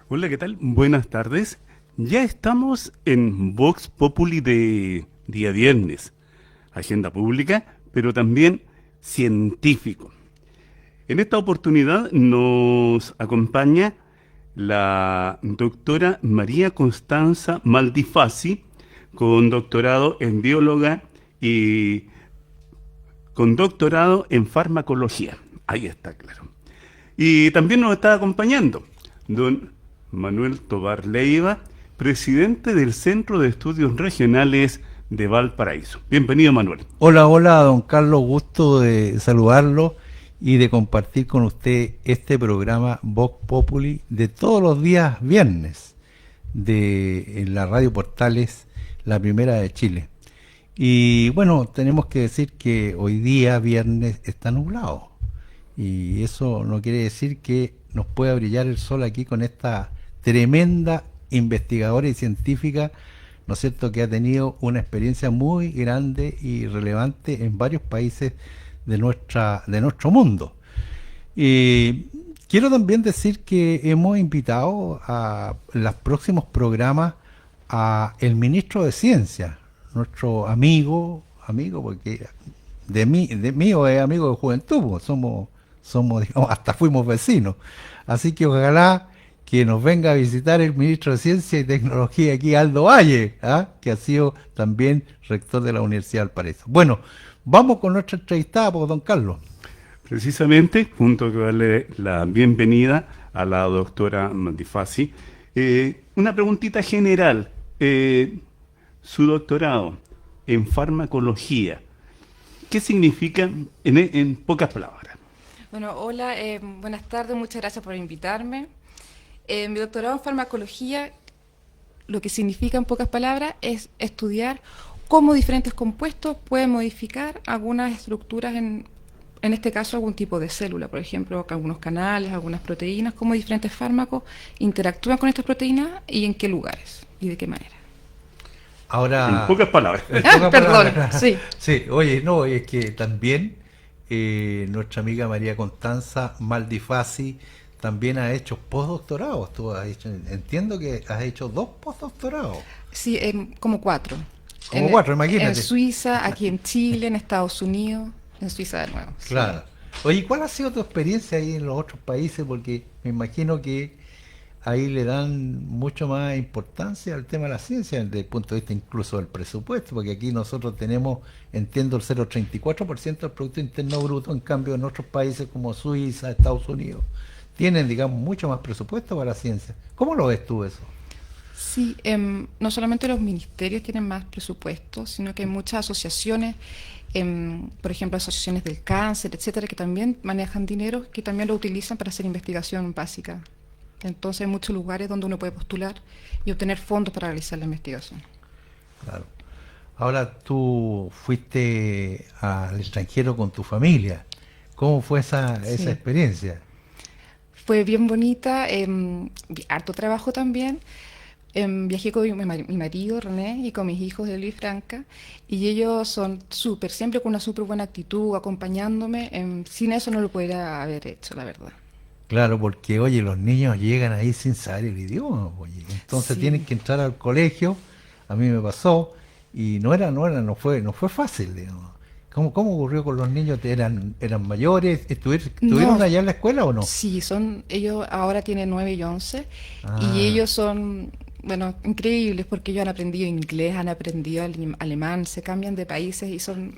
Hola, ¿qué tal? Buenas tardes. Ya estamos en Vox Populi de día viernes, agenda pública, pero también científico. En esta oportunidad nos acompaña la doctora María Constanza Maldifasi, con doctorado en bióloga y con doctorado en farmacología. Ahí está, claro. Y también nos está acompañando don Manuel Tobar Leiva, presidente del Centro de Estudios Regionales de Valparaíso. Bienvenido, Manuel. Hola, hola, don Carlos, gusto de saludarlo y de compartir con usted este programa Vox Populi de todos los días viernes en la Radio Portales, la primera de Chile. Y bueno, tenemos que decir que hoy día viernes está nublado y eso no quiere decir que nos pueda brillar el sol aquí con esta tremenda investigadora y científica, ¿no es cierto?, que ha tenido una experiencia muy grande y relevante en varios países de nuestro mundo. Y quiero también decir que hemos invitado a los próximos programas a el ministro de Ciencia, nuestro amigo porque de mí o es amigo de juventud, pues somos, digamos, hasta fuimos vecinos. Así que ojalá que nos venga a visitar el ministro de Ciencia y Tecnología aquí, Aldo Valle, ¿ah?, que ha sido también rector de la Universidad de Valparaíso. Bueno, vamos con nuestra entrevistada, pues, don Carlos. Precisamente, junto que darle la bienvenida a la doctora Maldifasi, una preguntita general. Su doctorado en farmacología, ¿qué significa en pocas palabras? Bueno, hola, buenas tardes, muchas gracias por invitarme. Mi doctorado en farmacología, lo que significa en pocas palabras, es estudiar cómo diferentes compuestos pueden modificar algunas estructuras, en este caso algún tipo de célula, por ejemplo, algunos canales, algunas proteínas, cómo diferentes fármacos interactúan con estas proteínas y en qué lugares y de qué manera. En Ahora, pocas palabras. en pocas Perdón, palabras, sí. sí, oye, no, es que también nuestra amiga María Constanza Maldifasi también ha hecho postdoctorados. Tú has hecho, entiendo que has hecho 2 postdoctorados. Sí, como 4. Como 4, En imagínate. Suiza, aquí en Chile, en Estados Unidos, en Suiza de nuevo. Sí. Claro. Oye, ¿cuál ha sido tu experiencia ahí en los otros países? Porque me imagino que ahí le dan mucho más importancia al tema de la ciencia, desde el punto de vista incluso del presupuesto, porque aquí nosotros tenemos, entiendo, el 0,34% del Producto Interno Bruto, en cambio en otros países como Suiza, Estados Unidos, tienen, digamos, mucho más presupuesto para la ciencia. ¿Cómo lo ves tú eso? Sí, no solamente los ministerios tienen más presupuesto, sino que hay muchas asociaciones, por ejemplo, asociaciones del cáncer, etcétera, que también manejan dinero, que también lo utilizan para hacer investigación básica. Entonces hay muchos lugares donde uno puede postular y obtener fondos para realizar la investigación. Claro. Ahora tú fuiste al extranjero con tu familia. ¿Cómo fue esa Sí. experiencia? Fue bien bonita, harto trabajo también. Viajé con mi marido René y con mis hijos Elio y Franca, y ellos son súper, siempre con una súper buena actitud, acompañándome. Sin eso no lo podría haber hecho, la verdad. Claro, porque oye, los niños llegan ahí sin saber el idioma, oye, entonces tienen Sí. que entrar al colegio. A mí me pasó y no fue fácil, digamos. ¿Cómo ocurrió con los niños? ¿Eran mayores? No, ¿Estuvieron allá en la escuela o no? sí, ellos ahora tienen 9 y 11, y Ah, ellos son, bueno, increíbles porque ellos han aprendido inglés, han aprendido alemán, se cambian de países y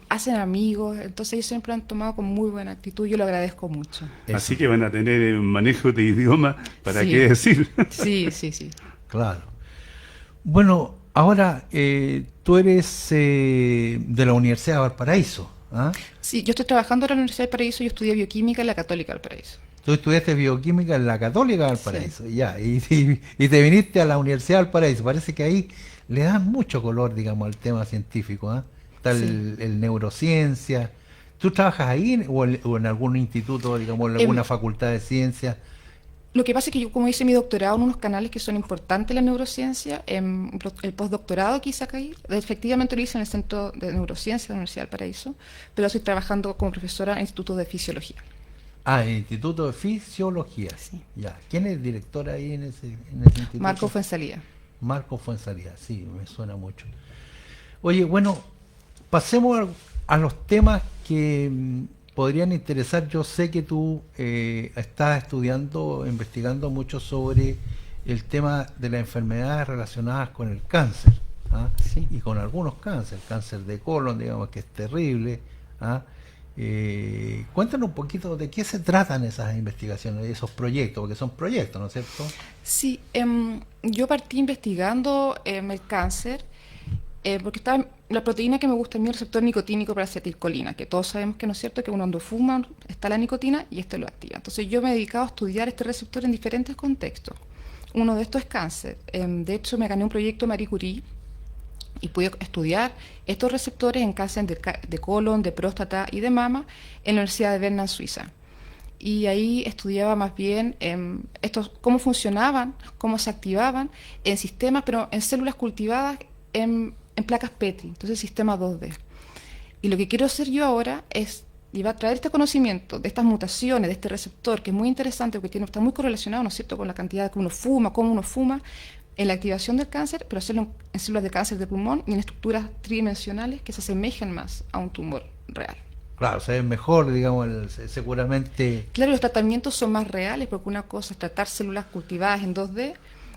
hacen amigos, entonces ellos siempre han tomado con muy buena actitud, yo lo agradezco mucho. eso, Así que van a tener un manejo de idioma, ¿para Sí, qué decir? sí, sí, sí. claro. Bueno, ahora tú eres de la Universidad de Valparaíso, ¿ah? Sí, yo estoy trabajando en la Universidad del Paraíso, yo estudié bioquímica en la Católica del Paraíso. Tú estudiaste bioquímica en la Católica de Sí. Valparaíso, ya, y te viniste a la Universidad de Valparaíso. Parece que ahí le dan mucho color, digamos, al tema científico, ¿ah? Está Sí. el neurociencia. ¿Tú trabajas ahí o en algún instituto, digamos, en Em, alguna facultad de ciencia? lo que pasa es que yo, como hice mi doctorado en unos canales que son importantes en la neurociencia, el postdoctorado que hice acá, efectivamente lo hice en el Centro de Neurociencia de la Universidad del Paraíso, pero estoy trabajando como profesora en el Instituto de Fisiología. Ah, el Instituto de Fisiología. Sí. Ya. ¿Quién es el director ahí en ese instituto? Marco Fuenzalía. Marco Fuenzalía, sí, me suena mucho. Oye, bueno, pasemos a los temas que podrían interesar. Yo sé que tú estás estudiando, investigando mucho sobre el tema de las enfermedades relacionadas con el cáncer, ¿ah? Sí. Y con algunos cánceres, cáncer de colon, digamos, que es terrible, ¿ah? Cuéntanos un poquito de qué se tratan esas investigaciones, esos proyectos, porque son proyectos, ¿no es cierto? Sí, yo partí investigando el cáncer porque estaba la proteína que me gusta a mí, el receptor nicotínico para acetilcolina, que todos sabemos que no es cierto, que uno cuando fuma está la nicotina y este lo activa. Entonces yo me he dedicado a estudiar este receptor en diferentes contextos. Uno de estos es cáncer. De hecho, me gané un proyecto Marie Curie y pude estudiar estos receptores en cáncer de colon, de próstata y de mama en la Universidad de Berna, en Suiza. Y ahí estudiaba más bien cómo funcionaban, cómo se activaban en sistemas, pero en células cultivadas en placas Petri, entonces sistema 2D. Y lo que quiero hacer yo ahora es llevar a traer este conocimiento de estas mutaciones, de este receptor, que es muy interesante porque está muy correlacionado, ¿no es cierto?, con la cantidad que uno fuma, cómo uno fuma, en la activación del cáncer, pero hacerlo en células de cáncer de pulmón y en estructuras tridimensionales que se asemejen más a un tumor real. Claro, se ve mejor, digamos, seguramente. Claro, los tratamientos son más reales porque una cosa es tratar células cultivadas en 2D,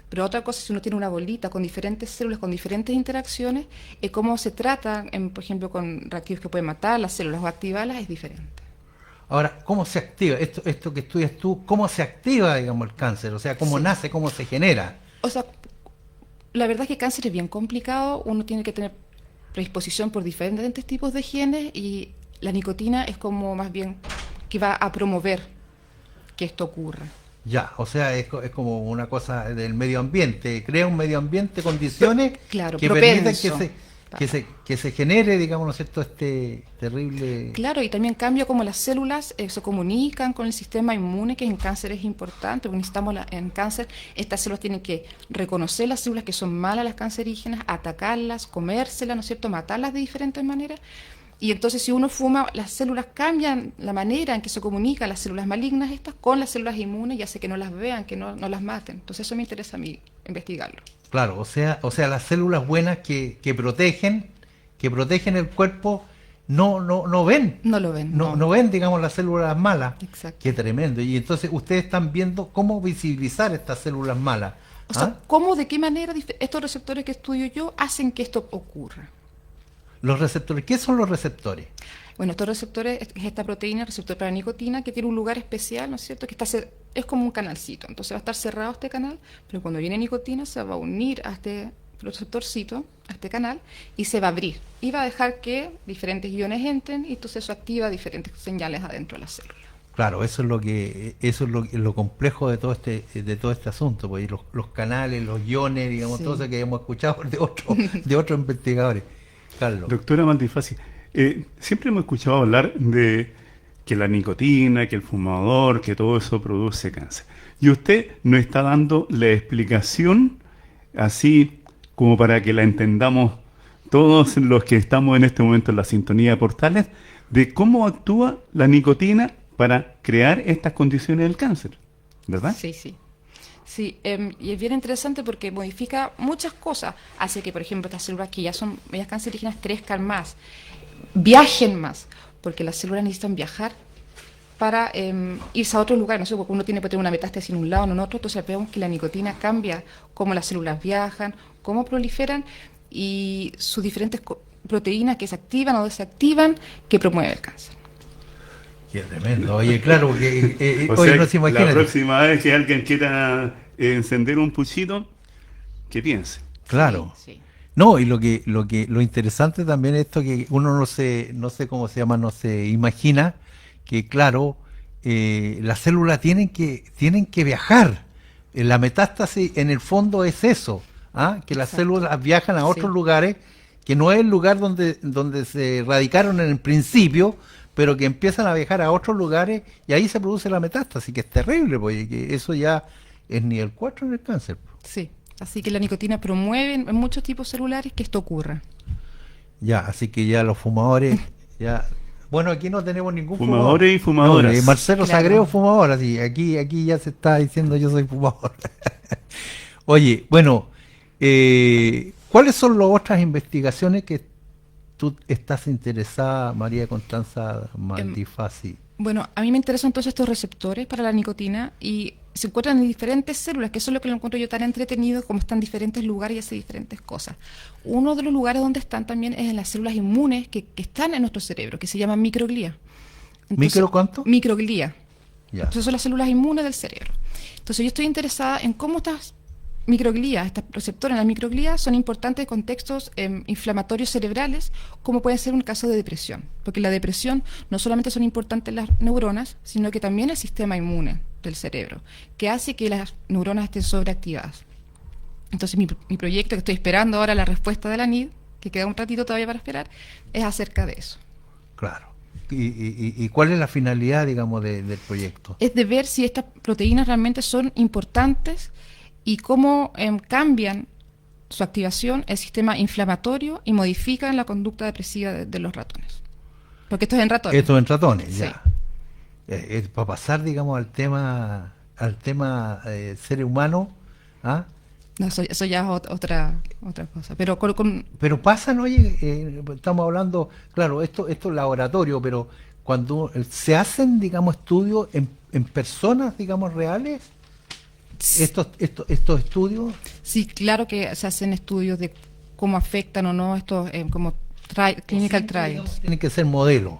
pero otra cosa, si uno tiene una bolita con diferentes células, con diferentes interacciones, cómo se trata, por ejemplo, con reactivos que pueden matar las células o activarlas, es diferente. Ahora, ¿cómo se activa? Esto que estudias tú, ¿cómo se activa, digamos, el cáncer? O sea, ¿cómo Sí. nace, cómo se genera? O sea, la verdad es que el cáncer es bien complicado, uno tiene que tener predisposición por diferentes tipos de genes y la nicotina es como más bien que va a promover que esto ocurra. Ya, o sea, es como una cosa del medio ambiente, crea un medio ambiente, condiciones Claro, que permiten propenso. que se genere, digamos, ¿no es cierto?, este terrible... Claro, y también cambia cómo las células se comunican con el sistema inmune, que en cáncer es importante, porque necesitamos en cáncer, estas células tienen que reconocer las células que son malas, las cancerígenas, atacarlas, comérselas, ¿no es cierto?, matarlas de diferentes maneras. Y entonces si uno fuma, las células cambian la manera en que se comunican las células malignas estas con las células inmunes y hace que no las vean, que no las maten. Entonces eso me interesa a mí investigarlo. Claro, o sea, las células buenas que protegen el cuerpo no ven. No lo ven. No ven, digamos, las células malas. Exacto. Qué tremendo. Y entonces ustedes están viendo cómo visibilizar estas células malas. O sea, cómo, de qué manera estos receptores que estudio yo hacen que esto ocurra. Los receptores, ¿qué son los receptores? Bueno, estos receptores es esta proteína, el receptor para nicotina, que tiene un lugar especial, ¿no es cierto? Que es como un canalcito. Entonces va a estar cerrado este canal, pero cuando viene nicotina se va a unir a este receptorcito, a este canal, y se va a abrir. Y va a dejar que diferentes iones entren y entonces eso activa diferentes señales adentro de la célula. Claro, eso es lo complejo de todo este asunto, porque los canales, los iones, digamos, Sí. todo eso que hemos escuchado de otros investigadores. Carlos. Doctora Maldifasi, siempre hemos escuchado hablar de que la nicotina, que el fumador, que todo eso produce cáncer. Y usted nos está dando la explicación así como para que la entendamos todos los que estamos en este momento en la sintonía de Portales, de cómo actúa la nicotina para crear estas condiciones del cáncer, ¿verdad? Sí, sí. Sí, y es bien interesante porque modifica muchas cosas. Hace que, por ejemplo, estas células que ya son medias cancerígenas crezcan más, viajen más, porque las células necesitan viajar para irse a otro lugar. No sé, porque uno puede tener una metástasis en un lado o en otro, entonces vemos que la nicotina cambia cómo las células viajan, cómo proliferan y sus diferentes proteínas que se activan o desactivan que promueven el cáncer. Qué tremendo. Oye, claro, que O hoy sea, no se imagina. la próxima vez que alguien quiera encender un puchito, que piense. Claro. Sí, sí. No, y lo interesante también es esto que uno no sé cómo se llama, no se imagina que, claro, las células tienen que viajar. La metástasis en el fondo es eso, que las Exacto. células viajan a otros Sí. lugares, que no es el lugar donde se radicaron en el principio, pero que empiezan a viajar a otros lugares y ahí se produce la metástasis, que es terrible, porque que eso ya es nivel 4 en el cáncer. Sí, así que la nicotina promueve en muchos tipos celulares que esto ocurra. Ya, así que ya los fumadores ya Bueno, aquí no tenemos ningún Fumadores y fumadoras. No, Marcelo Claro. Sagreo, fumador, así. Aquí ya se está diciendo yo soy fumador. Oye, bueno, ¿cuáles son las otras investigaciones que tú estás interesada, María Constanza Maldifasi? Bueno, a mí me interesan todos estos receptores para la nicotina y se encuentran en diferentes células, que eso es lo que lo encuentro yo tan entretenido, como están en diferentes lugares y hace diferentes cosas. Uno de los lugares donde están también es en las células inmunes que están en nuestro cerebro, que se llaman microglía. ¿Micro cuánto? Microglía. Ya. Entonces son las células inmunes del cerebro. Entonces yo estoy interesada en cómo estas microglías, estos receptores en las microglías son importantes en contextos inflamatorios cerebrales, como puede ser un caso de depresión. Porque en la depresión no solamente son importantes las neuronas, sino que también el sistema inmune del cerebro, que hace que las neuronas estén sobreactivadas. Entonces mi proyecto, que estoy esperando ahora la respuesta de la NID, que queda un ratito todavía para esperar, es acerca de eso. Claro. ¿Y cuál es la finalidad, digamos, del proyecto? Es de ver si estas proteínas realmente son importantes y cómo cambian su activación el sistema inflamatorio y modifican la conducta depresiva de los ratones. Porque esto es en ratones. Esto en ratones, Sí. ya. Para pasar, digamos, al tema ser humano, ¿ah? No, eso ya es otra cosa. Pero Pero pasan, oye, estamos hablando, claro, esto es laboratorio, pero cuando se hacen, digamos, estudios en personas, digamos, reales, estos estudios, sí, claro que se hacen estudios de cómo afectan o no estos como clinical siempre, digamos, trials. tienen que ser modelos.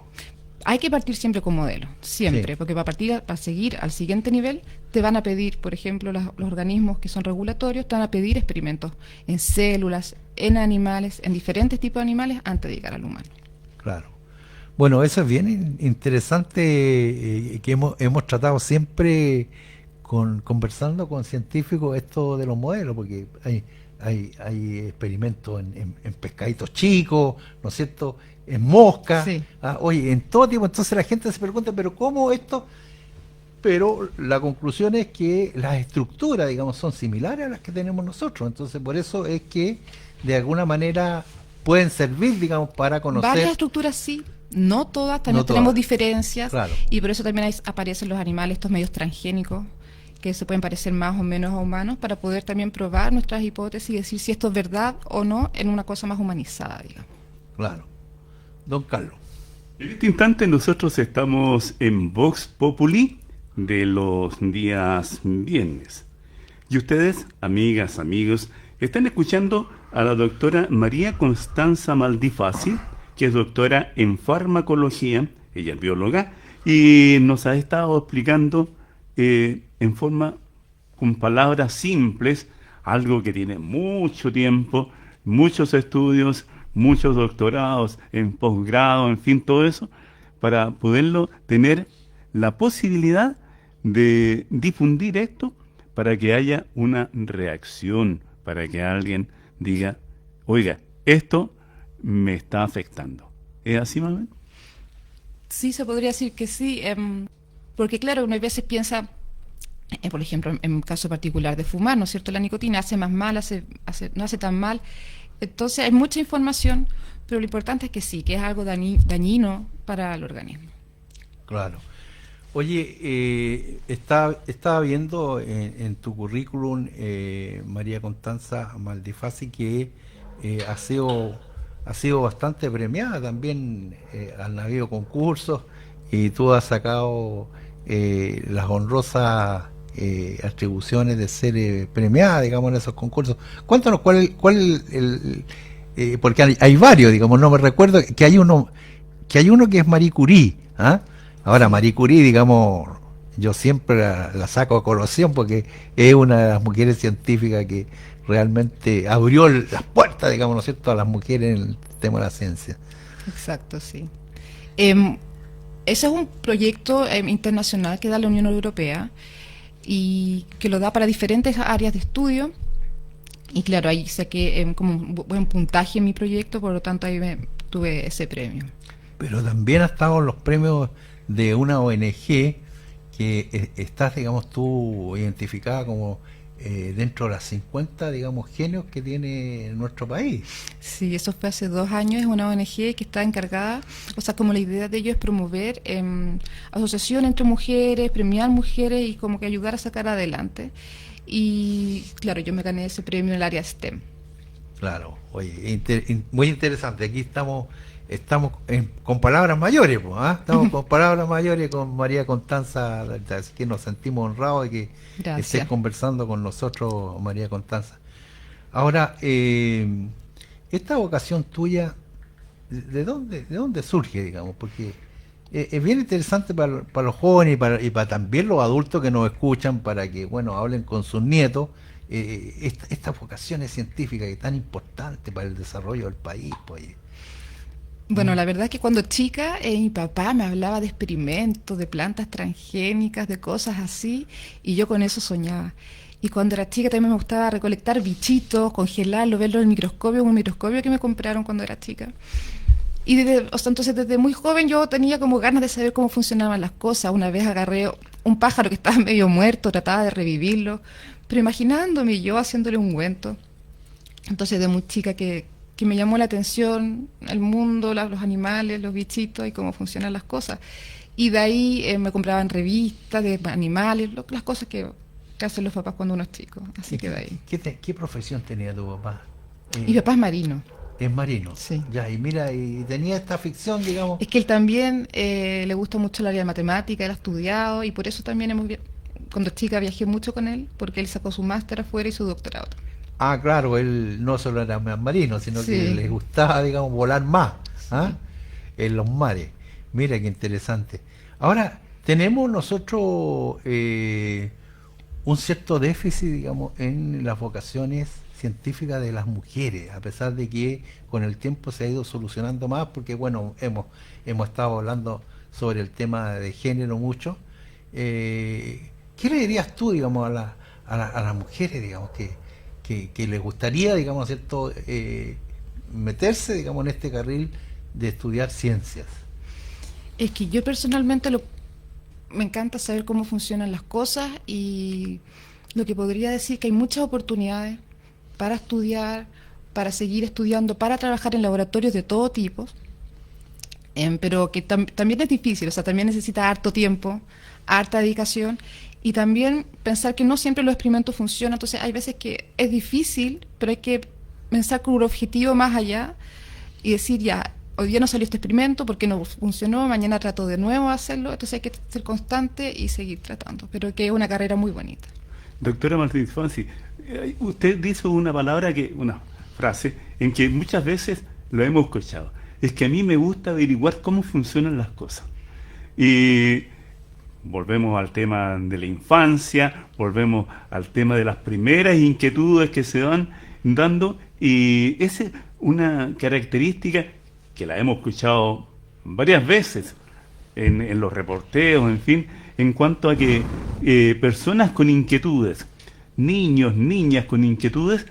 Hay que partir siempre con modelo, siempre, Sí. porque para seguir al siguiente nivel te van a pedir, por ejemplo, los organismos que son regulatorios, te van a pedir experimentos en células, en animales, en diferentes tipos de animales antes de llegar al humano. Claro. Bueno, eso es bien interesante, que hemos tratado siempre conversando con científicos esto de los modelos, porque hay experimentos en pescaditos chicos, ¿no es cierto?, en moscas, Sí. oye, en todo tipo. Entonces la gente se pregunta, pero ¿cómo esto? Pero la conclusión es que las estructuras, digamos, son similares a las que tenemos nosotros. Entonces por eso es que de alguna manera pueden servir, digamos, para conocer. Varias estructuras sí, no todas, también No todas. tenemos diferencias, Claro. y por eso también aparecen los animales, estos medios transgénicos, que se pueden parecer más o menos a humanos, para poder también probar nuestras hipótesis y decir si esto es verdad o no en una cosa más humanizada, digamos. Claro. Don Carlos. En este instante nosotros estamos en Vox Populi de los días viernes. Y ustedes, amigas, amigos, están escuchando a la doctora María Constanza Maldifasi, que es doctora en farmacología, ella es bióloga, y nos ha estado explicando en forma, con palabras simples, algo que tiene mucho tiempo, muchos estudios, muchos doctorados en posgrado, en fin, todo eso, para poderlo tener la posibilidad de difundir esto para que haya una reacción, para que alguien diga, oiga, esto me está afectando. ¿Es así, Manuel? Sí, se podría decir que sí, porque claro, uno a veces piensa, por ejemplo, en un caso particular de fumar, ¿no es cierto? La nicotina hace más mal, no hace tan mal. Entonces hay mucha información, pero lo importante es que sí, que es algo dañino para el organismo. Claro. Oye, estaba viendo en tu currículum, María Constanza Maldifasi, que ha sido bastante premiada también, han habido concursos y tú has sacado las honrosas atribuciones de ser premiada, digamos, en esos concursos. Cuéntanos porque hay varios, digamos, no me recuerdo que hay uno que es Marie Curie, ¿ah? Ahora, Marie Curie, digamos, yo siempre la saco a colación porque es una de las mujeres científicas que realmente abrió las puertas, digamos, ¿no es cierto?, a las mujeres en el tema de la ciencia. Exacto, sí. Ese es un proyecto internacional que da la Unión Europea y que lo da para diferentes áreas de estudio. Y claro, ahí saqué como un buen puntaje en mi proyecto, por lo tanto ahí tuve ese premio. Pero también ha estado en los premios de una ONG que estás, digamos, tú identificada como dentro de las 50, digamos, genios que tiene nuestro país. Sí, eso fue hace 2 años, es una ONG que está encargada, o sea, como la idea de ello es promover asociación entre mujeres, premiar mujeres y como que ayudar a sacar adelante. Y claro, yo me gané ese premio en el área STEM. Claro, oye, muy interesante. Aquí con palabras mayores, pues, ¿ah? Estamos con palabras mayores con María Constanza, así que nos sentimos honrados de que estés Gracias. conversando con nosotros, María Constanza. Ahora, esta vocación tuya, ¿de dónde surge, digamos? Porque es bien interesante para los jóvenes y para también los adultos que nos escuchan, para que, bueno, hablen con sus nietos, estas vocaciones científicas que tan importantes para el desarrollo del país, pues. Bueno, la verdad es que cuando chica mi papá me hablaba de experimentos, de plantas transgénicas, de cosas así, y yo con eso soñaba. Y cuando era chica también me gustaba recolectar bichitos, congelarlos, verlos en el microscopio, un microscopio que me compraron cuando era chica. Y o sea, entonces desde muy joven yo tenía como ganas de saber cómo funcionaban las cosas. Una vez agarré un pájaro que estaba medio muerto, trataba de revivirlo, pero imaginándome yo haciéndole un ungüento. Entonces de muy chica que me llamó la atención el mundo, los animales, los bichitos y cómo funcionan las cosas. Y de ahí me compraban revistas de animales, las cosas que hacen los papás cuando uno es chico. Así que de ahí. ¿Qué profesión tenía tu papá? Mi papá es marino. Es marino. Sí. Ya, y mira, y tenía esta ficción, digamos. Es que él también le gusta mucho el área de matemática, él ha estudiado y por eso también cuando chica viajé mucho con él, porque él sacó su máster afuera y su doctorado también. Ah, claro, él no solo era marino, sino Sí. que le gustaba, digamos, volar más, ¿ah? En los mares. Mira qué interesante. Ahora, tenemos nosotros un cierto déficit, digamos, en las vocaciones científicas de las mujeres, a pesar de que con el tiempo se ha ido solucionando más, porque, bueno, hemos estado hablando sobre el tema de género mucho. ¿Qué le dirías tú, digamos, a las mujeres, digamos, que les gustaría, digamos, ¿cierto? Meterse, digamos, en este carril de estudiar ciencias? Es que yo personalmente me encanta saber cómo funcionan las cosas y lo que podría decir que hay muchas oportunidades para estudiar, para seguir estudiando, para trabajar en laboratorios de todo tipo, pero que también es difícil, o sea, también necesita harto tiempo, harta dedicación y también pensar que no siempre los experimentos funcionan, entonces hay veces que es difícil, pero hay que pensar con un objetivo más allá y decir ya, hoy día no salió este experimento porque no funcionó, mañana trato de nuevo de hacerlo, entonces hay que ser constante y seguir tratando, pero que es una carrera muy bonita. Doctora Martínez Fonsi, usted dice una frase en que muchas veces lo hemos escuchado. Es que a mí me gusta averiguar cómo funcionan las cosas. Y volvemos al tema de la infancia, volvemos al tema de las primeras inquietudes que se van dando, y esa es una característica que la hemos escuchado varias veces en los reporteos, en fin, en cuanto a que personas con inquietudes, niños, niñas con inquietudes,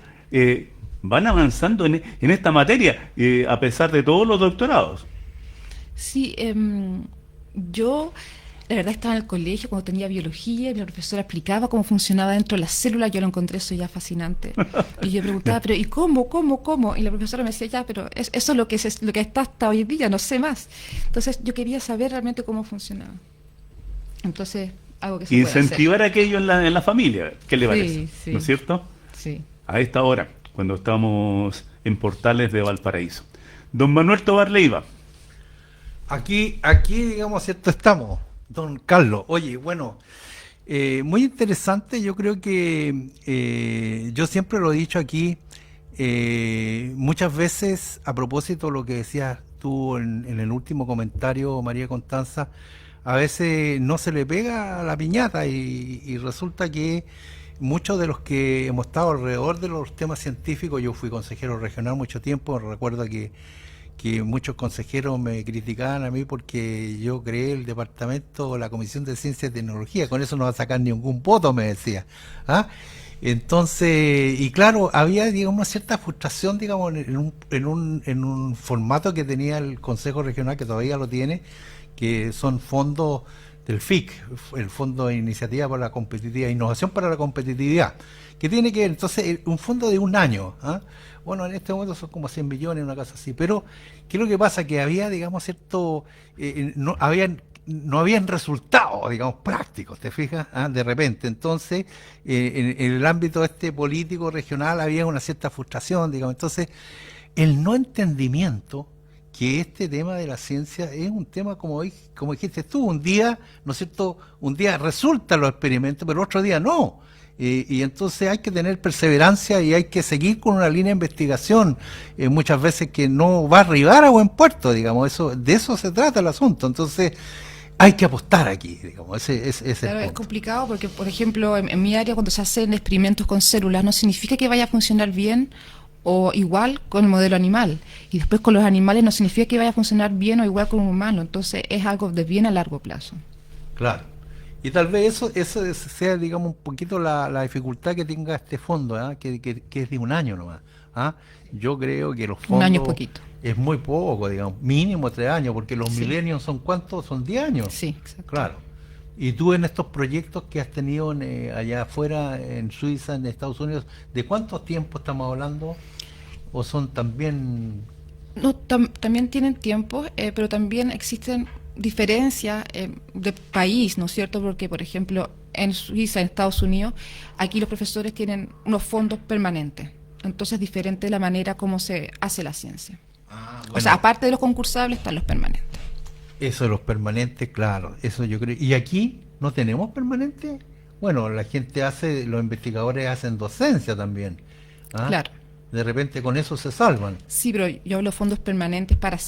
van avanzando en esta materia, a pesar de todos los doctorados. Sí, yo la verdad estaba en el colegio cuando tenía biología y mi profesora explicaba cómo funcionaba dentro de las células, yo lo encontré eso ya fascinante. Y yo preguntaba, pero ¿y cómo? Y la profesora me decía, ya, pero eso es lo que está hasta hoy en día, no sé más. Entonces yo quería saber realmente cómo funcionaba. Entonces, algo que se puede hacer. Incentivar aquello en la familia, ¿qué le parece? Sí. ¿No es cierto? Sí. A esta hora, cuando estamos en Portales de Valparaíso. Don Manuel Tovar Leiva. Aquí, digamos, ¿cierto? Estamos, don Carlos. Oye, bueno, muy interesante. Yo creo que yo siempre lo he dicho aquí, muchas veces, a propósito de lo que decías tú en el último comentario, María Constanza, a veces no se le pega a la piñata y resulta que muchos de los que hemos estado alrededor de los temas científicos, yo fui consejero regional mucho tiempo, recuerdo que muchos consejeros me criticaban a mí porque yo creé el departamento, la Comisión de Ciencia y Tecnología, con eso no va a sacar ningún voto, me decía. ¿Ah? Entonces, y claro, había, digamos, una cierta frustración, digamos, en un formato que tenía el Consejo Regional, que todavía lo tiene, que son fondos del FIC, el Fondo de Iniciativa para la Competitividad, Innovación para la Competitividad, que tiene que ver, entonces, un fondo de un año. ¿Ah? Bueno, en este momento son como 100 millones, una cosa así, pero ¿qué es lo que pasa? Que había, digamos, no habían resultados, digamos, prácticos, ¿te fijas? ¿Ah? De repente, entonces, en el ámbito político regional había una cierta frustración, digamos, entonces, el no entendimiento que este tema de la ciencia es un tema, como dijiste tú, un día, ¿no es cierto?, un día resultan los experimentos, pero otro día no. Y entonces hay que tener perseverancia y hay que seguir con una línea de investigación, muchas veces que no va a arribar a buen puerto, digamos, de eso se trata el asunto. Entonces hay que apostar aquí, digamos, ese Claro, el es punto. complicado porque, por ejemplo, en mi área, cuando se hacen experimentos con células, no significa que vaya a funcionar bien o igual con el modelo animal. Y después con los animales no significa que vaya a funcionar bien o igual con un humano. Entonces es algo de bien a largo plazo. Claro. Y tal vez eso sea, digamos, un poquito la dificultad que tenga este fondo, ¿ah? Que es de un año nomás. ¿Ah? Yo creo que los fondos... Un año es poquito. Es muy poco, digamos, mínimo 3 años, porque los Sí. millennials son ¿cuántos? Son 10 años. Sí, exacto. Claro. Y tú en estos proyectos que has tenido allá afuera, en Suiza, en Estados Unidos, ¿de cuánto tiempo estamos hablando? ¿O son también...? No, también tienen tiempo, pero también existen diferencias de país, ¿no es cierto? Porque, por ejemplo, en Suiza, en Estados Unidos, aquí los profesores tienen unos fondos permanentes. Entonces es diferente la manera como se hace la ciencia. O sea, aparte de los concursables, están los permanentes. Eso de los permanentes, claro, eso yo creo. ¿Y aquí no tenemos permanentes? Bueno, la gente los investigadores hacen docencia también. ¿Ah? Claro. De repente con eso se salvan. Sí, pero yo hablo de fondos permanentes para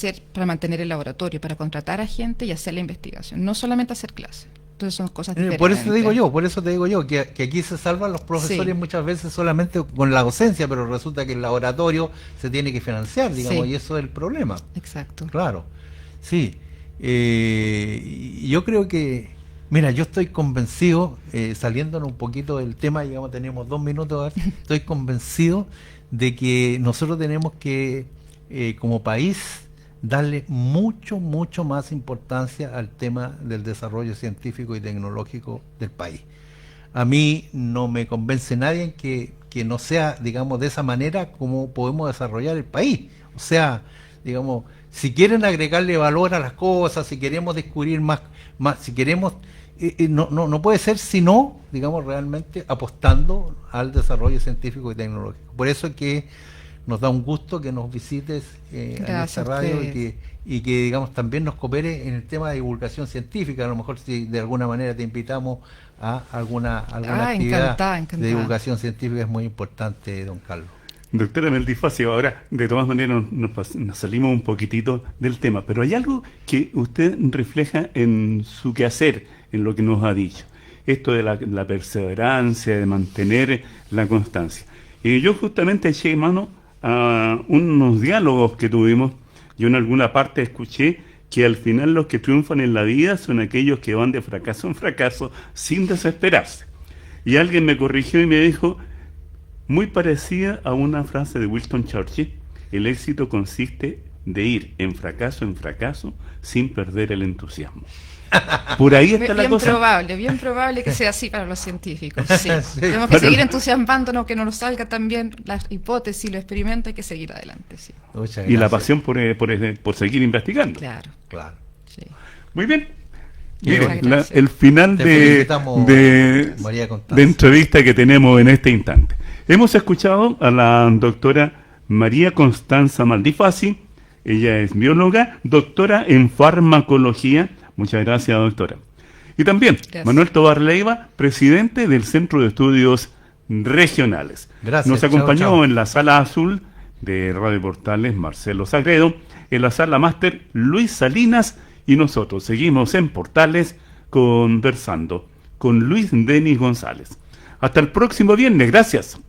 mantener el laboratorio, para contratar a gente y hacer la investigación, no solamente hacer clases. Entonces son cosas diferentes. Por eso te digo yo, que aquí se salvan los profesores Sí. muchas veces solamente con la docencia, pero resulta que el laboratorio se tiene que financiar, digamos, Sí. y eso es el problema. Exacto. Claro, sí. Y yo creo que, mira, yo estoy convencido, saliéndonos un poquito del tema, digamos, tenemos 2 minutos, a ver, estoy convencido de que nosotros tenemos que, como país, darle mucho más importancia al tema del desarrollo científico y tecnológico del país. A mí no me convence nadie que no sea, digamos, de esa manera como podemos desarrollar el país. O sea, digamos, si quieren agregarle valor a las cosas, si queremos descubrir más si queremos, no puede ser sino, digamos, realmente apostando al desarrollo científico y tecnológico. Por eso es que nos da un gusto que nos visites en esta radio y que, digamos, también nos coopere en el tema de divulgación científica. A lo mejor si de alguna manera te invitamos a alguna actividad encantada. de divulgación científica, es muy importante, don Carlos. Doctora Meldifacio, ahora de todas maneras nos salimos un poquitito del tema, pero hay algo que usted refleja en su quehacer, en lo que nos ha dicho. Esto de la perseverancia, de mantener la constancia. Y yo justamente eché mano a unos diálogos que tuvimos. Yo en alguna parte escuché que al final los que triunfan en la vida son aquellos que van de fracaso en fracaso sin desesperarse. Y alguien me corrigió y me dijo, muy parecida a una frase de Winston Churchill, el éxito consiste de ir en fracaso sin perder el entusiasmo. Por ahí está la cosa. Bien probable que sea así para los científicos. Sí. Sí. Tenemos que seguir entusiasmándonos, que no nos salga tan bien las hipótesis, los experimentos, hay que seguir adelante. Sí. Muchas Y la gracias. pasión por seguir investigando. Claro. Claro. Sí. Muy bien. Bien. Muchas gracias. El final Te de felicitamos, María Constanza. entrevista que tenemos en este instante. Hemos escuchado a la doctora María Constanza Meldifacio. Ella es bióloga, doctora en farmacología. Muchas gracias, doctora. Y también Gracias. Manuel Tobar Leiva, presidente del Centro de Estudios Regionales. Gracias. Nos Chao, acompañó chao. en la sala azul de Radio Portales Marcelo Sagredo, en la sala máster Luis Salinas, y nosotros seguimos en Portales conversando con Luis Denis González. Hasta el próximo viernes. Gracias.